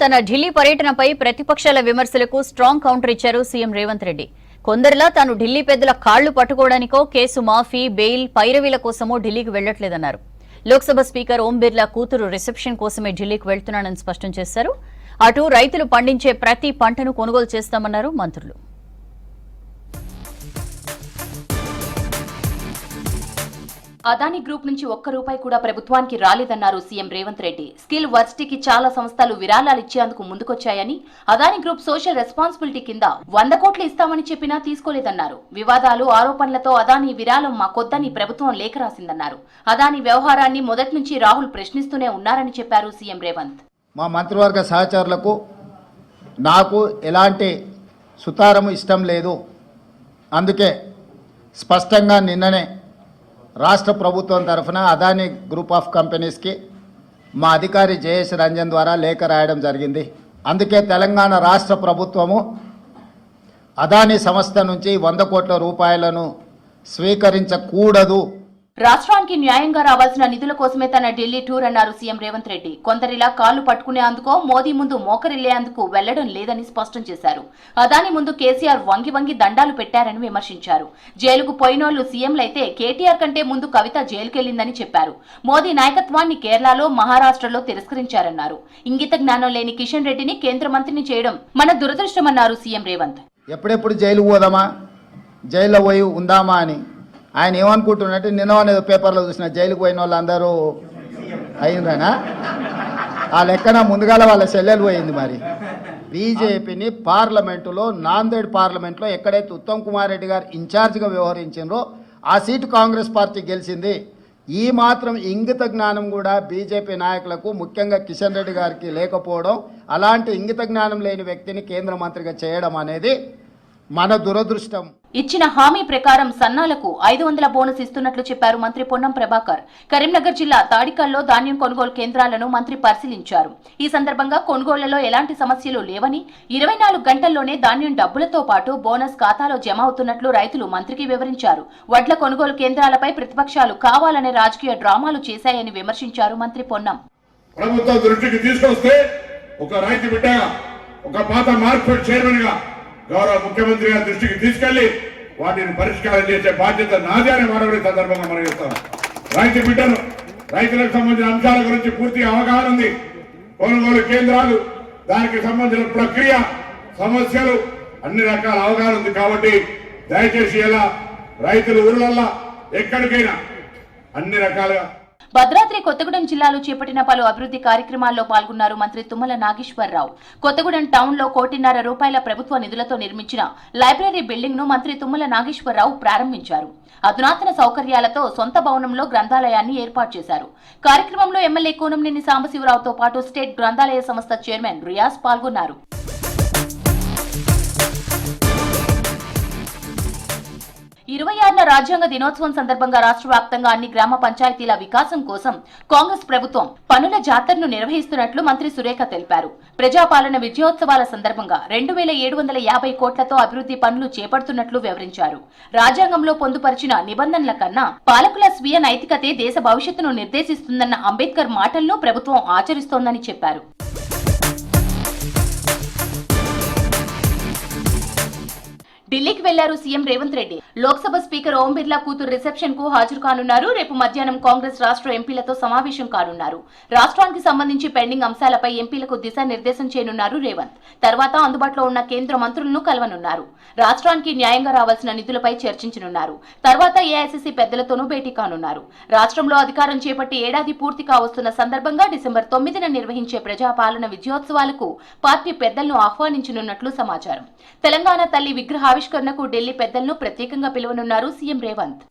తన ఢిల్లీ పర్యటనపై ప్రతిపక్షాల విమర్శలకు స్ట్రాంగ్ కౌంటర్ ఇచ్చారు సీఎం రేవంత్ రెడ్డి. కొందరిలా తాను ఢిల్లీ పెద్దల కాళ్లు పట్టుకోవడానికో కేసు మాఫీ, బెయిల్, పైరవీల కోసమో ఢిల్లీకి వెళ్లట్లేదన్నారు. లోక్సభ స్పీకర్ ఓం బిర్లా కూతురు రిసెప్షన్ కోసమే ఢిల్లీకి వెళ్తున్నానని స్పష్టం చేశారు. అటు రైతులు పండించే ప్రతి పంటను కొనుగోలు చేస్తామన్నారు మంత్రులు. అదానీ గ్రూప్ నుంచి ఒక్క రూపాయి కూడా ప్రభుత్వానికి రాలేదన్నారు సీఎం రేవంత్ రెడ్డి. స్కిల్ వర్సిటీకి చాలా సంస్థలు విరాళాలు ఇచ్చేందుకు ముందుకొచ్చాయని, అదానీ గ్రూప్ సోషల్ రెస్పాన్సిబిలిటీ కింద 100 కోట్లు ఇస్తామని చెప్పినా తీసుకోలేదన్నారు. వివాదాలు, ఆరోపణలతో అదానీ విరాళం మాకొద్దని ప్రభుత్వం లేఖ రాసిందన్నారు. అదానీ వ్యవహారాన్ని మొదటి నుంచి రాహుల్ ప్రశ్నిస్తూనే ఉన్నారని చెప్పారు సీఎం రేవంత్. మా మంత్రివర్గ సహచరులకు నాకు ఎలాంటి సుతారము ఇష్టం లేదు. అందుకే స్పష్టంగా నిన్ననే రాష్ట్ర ప్రభుత్వం తరఫున అదానీ గ్రూప్ ఆఫ్ కంపెనీస్కి మా అధికారి జయేష్ రంజన్ ద్వారా లేఖ రాయడం జరిగింది. అందుకే తెలంగాణ రాష్ట్ర ప్రభుత్వము అదానీ సంస్థ నుంచి 100 కోట్ల రూపాయలను స్వీకరించకూడదు. రాష్ట్రానికి న్యాయంగా రావాల్సిన నిధుల కోసమే తన ఢిల్లీ టూర్ అన్నారు సీఎం రేవంత్ రెడ్డి. కొందరిలా కాళ్లు పట్టుకునేందుకో, మోదీ ముందు మోకరిల్లేందుకు వెళ్లడం లేదని స్పష్టం చేశారు. అదాని ముందు కేసీఆర్ వంగి వంగి దండాలు పెట్టారని విమర్శించారు. జైలుకు పోయినోళ్లు సీఎంలైతే కేటీఆర్ కంటే ముందు కవిత జైలుకెళ్లిందని చెప్పారు. మోదీ నాయకత్వాన్ని కేరళలో, మహారాష్ట్రలో తిరస్కరించారన్నారు. ఇంగిత జ్ఞానం లేని కిషన్ రెడ్డిని కేంద్ర మంత్రిని చేయడం మన దురదృష్టమన్నారు సీఎం రేవంత్. ఎప్పుడెప్పుడు జైలు పోదామా, జైల్లో పోయి ఉందామా అని ఆయన ఏమనుకుంటున్నట్టు నిన్న పేపర్లో చూసిన జైలుకు పోయిన వాళ్ళు అందరూ అయిందనా ఆ లెక్కన ముందుగాల వాళ్ళ చెల్లెలు పోయింది. మరి బీజేపీని పార్లమెంటులో, నాందేడ్ పార్లమెంట్లో ఎక్కడైతే ఉత్తమ్ కుమార్ రెడ్డి గారు ఇన్ఛార్జిగా వ్యవహరించారో ఆ సీటు కాంగ్రెస్ పార్టీ గెలిచింది. ఈ మాత్రం ఇంగిత జ్ఞానం కూడా బీజేపీ నాయకులకు, ముఖ్యంగా కిషన్ రెడ్డి గారికి లేకపోవడం, అలాంటి ఇంగిత జ్ఞానం లేని వ్యక్తిని కేంద్ర మంత్రిగా చేయడం అనేది మన దురదృష్టం. ఇచ్చిన హామీ ప్రకారం సన్నాలకు 500 బోనస్ ఇస్తున్నట్లు చెప్పారు మంత్రి పొన్నం ప్రభాకర్. కరీంనగర్ జిల్లా తాడికల్లో ధాన్యం కొనుగోలు కేంద్రాలను మంత్రి పరిశీలించారు. ఈ సందర్భంగా కొనుగోళ్లలో ఎలాంటి సమస్యలు లేవని, 24 గంటల్లోనే ధాన్యం డబ్బులతో పాటు బోనస్ ఖాతాలో జమ అవుతున్నట్లు రైతులు మంత్రికి వివరించారు. వడ్ల కొనుగోలు కేంద్రాలపై ప్రతిపక్షాలు కావాలనే రాజకీయ డ్రామాలు చేశాయని విమర్శించారు మంత్రి పొన్నం. ప్రభుత్వం దృష్టికి తీసుకొస్తే ఒక రైతు బిడ్డగా, ఒక పాత మార్కెట్ చైర్మన్ గా గౌరవ ముఖ్యమంత్రి గారి దృష్టికి తీసుకెళ్లి వాటిని పరిష్కారం చేసే బాధ్యత నాదే అని మరొకటి సందర్భంగా మనం ఇస్తాం. రైతు బిడ్డను, రైతులకు సంబంధించిన అంశాల గురించి పూర్తి అవగాహన ఉంది. కొనుగోలు కేంద్రాలు, దానికి సంబంధించిన ప్రక్రియ, సమస్యలు, అన్ని రకాల అవగాహన ఉంది. కాబట్టి దయచేసి ఇలా రైతులు ఊర్లల్లా ఎక్కడికైనా అన్ని రకాలుగా భద్రాద్రి కొత్తగూడెం జిల్లాలో చేపట్టిన పలు అభివృద్ధి కార్యక్రమాల్లో పాల్గొన్నారు మంత్రి తుమ్మల నాగేశ్వరరావు. కొత్తగూడెం టౌన్ లో 1.5 కోటి రూపాయల ప్రభుత్వ నిధులతో నిర్మించిన లైబ్రరీ బిల్డింగ్ ను మంత్రి తుమ్మల నాగేశ్వరరావు ప్రారంభించారు. అధునాతన సౌకర్యాలతో సొంత భవనంలో గ్రంథాలయాన్ని ఏర్పాటు చేశారు. కార్యక్రమంలో ఎమ్మెల్యే కూనంనేని సాంబశివరావుతో పాటు స్టేట్ గ్రంథాలయ సంస్థ చైర్మన్ రియాజ్ పాల్గొన్నారు. 26వ రాజ్యాంగ దినోత్సవం సందర్భంగా రాష్ట్ర వ్యాప్తంగా అన్ని గ్రామ పంచాయతీల వికాసం కోసం కాంగ్రెస్ ప్రభుత్వం పనుల జాతరను నిర్వహిస్తున్నట్లు మంత్రి సురేఖ తెలిపారు. ప్రజాపాలన విజయోత్సవాల సందర్భంగా 2750 కోట్లతో అభివృద్ధి పనులు చేపడుతున్నట్లు వివరించారు. రాజ్యాంగంలో పొందుపరిచిన నిబంధనల కన్నా పాలకుల స్వీయ నైతికతే దేశ భవిష్యత్తును నిర్దేశిస్తుందన్న అంబేద్కర్ మాటలను ప్రభుత్వం ఆచరిస్తోందని చెప్పారు. ఢిల్లీకి వెళ్లారు సీఎం రేవంత్ రెడ్డి. లోక్సభ స్పీకర్ ఓం బిర్లా కూతురు రిసెప్షన్ కు హాజరు కానున్నారు. రేపు మధ్యాహ్నం కాంగ్రెస్ రాష్ట్ర ఎంపీలతో సమావేశం కానున్నారు. రాష్ట్రానికి సంబంధించి పెండింగ్ అంశాలపై ఎంపీలకు దిశానిర్దేశం చేయనున్నారు రేవంత్. తర్వాత అందుబాటులో ఉన్న కేంద్ర మంత్రులను కలవనున్నారు. రాష్ట్రానికి న్యాయంగా రావాల్సిన నిధులపై చర్చించనున్నారు. తర్వాత ఏఐసీసీ పెద్దలతోనూ భేటీ కానున్నారు. రాష్ట్రంలో అధికారం చేపట్టి ఏడాది పూర్తి కావస్తున్న సందర్భంగా డిసెంబర్ 9న నిర్వహించే ప్రజాపాలన విజయోత్సవాలకు పార్టీ పెద్దలను ఆహ్వానించనున్నట్లు సమాచారం. తెలంగాణ తల్లి విగ్రహావిష్కరణకు ఢిల్లీ పెద్దలను ప్రత్యేకంగా పిలువనున్నారు సీఎం రేవంత్.